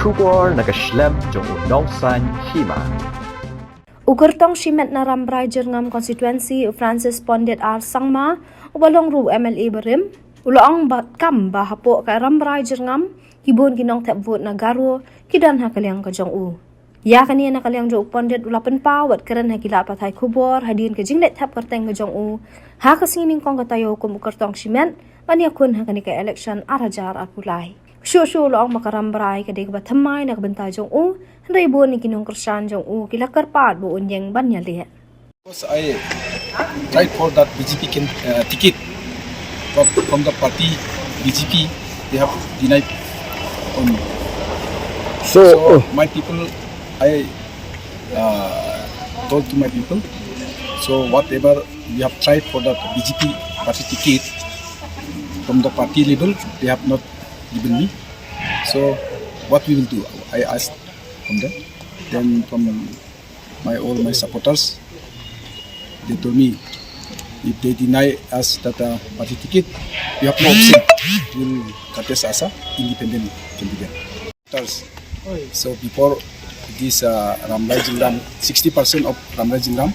Kubor nagaslem Jong Nongsan Hima. Ukurtong shimet na rambray ngam konstituensi Fransis Pondit sangma ubalong ru MLA berim uloang kam bahapo ka rambray ngam hibon Nongthep vote na Garo kidan ha Liang ka Jong ya kaniya na Liang Jong Pondit ulapan pawat karen ha kila patay kubor hadin ka jinglet thap karteng ka Jong ha kasining kong katayo kum ukurtong shimet paniakun ha kanika election arajar at pulay. Syusyo loong makarambray kadig batamay na kabanta Jong Henry bo ni kinong Krisyan Jong kila karpat bo unyeng banyali. Because I tried for that BJP ticket from the party BJP, they have denied on me. So my people, I told to my people, so whatever we have tried for that BJP party ticket from the party level, they have not given me. So what we will do? I asked from them. Then from all my supporters, they told me if they deny us that party ticket, we have no option. We will contest as a independent candidate. So before this Ramlai Jingram, 60% of Ramlai Jingram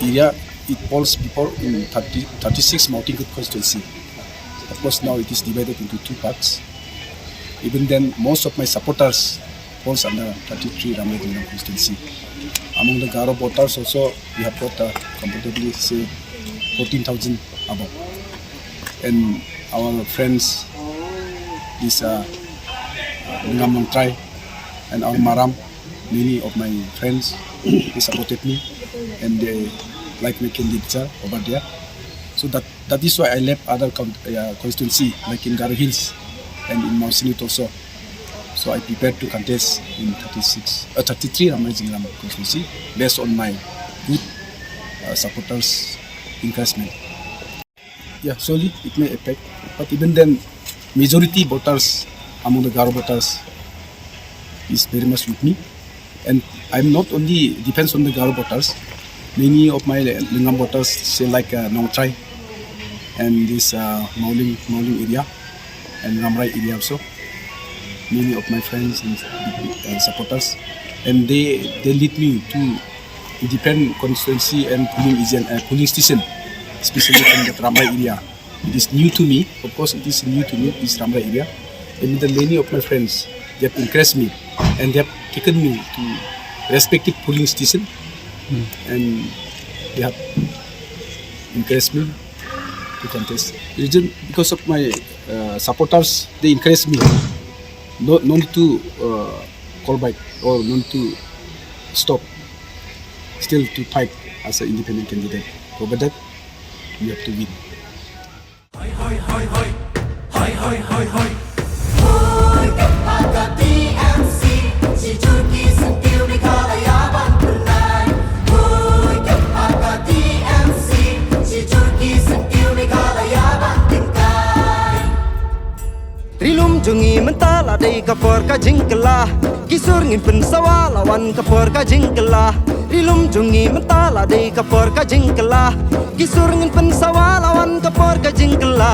area, it falls before in 36 Mountain Good constituency. Of course, now it is divided into two parts. Even then, most of my supporters falls under 33 Ramlai Jingram constituency. Among the Garo voters also, we have got comfortably say 14,000 above. And our friends, this Nongthep and our Maram, many of my friends, they supported me and they like my candidature over there. So that is why I left other constituency like in Garo Hills and in Mount Sinit also. So I prepared to contest in 33 Ramlai Jingram constituency based on my good supporters' encouragement. Yeah, slowly it may affect, but even then, majority voters among the Garo voters is very much with me, and I'm not only depends on the Garo voters. Many of my Lingam voters say like Nongthep and this Mauling area and Ramrai area also. Many of my friends and supporters, and they lead me to independent constituency and polling station, especially from the Ramrai area. It is new to me, of course it is new to me, this Ramrai area. And many of my friends, they have encouraged me and they have taken me to respective polling station and they have encouraged me to contest. Reason because of my supporters, they encouraged me. No need to call back or no need to stop. Still to fight as an independent candidate. Over that, we have to win. Rilum jungi mentala dei kapor ka jingkela kisur ngin pensawa lawan kapor ka jingkela rilum jungi mentala dei kapor ka jingkela kisur ngin pensawa lawan kapor ka jingkela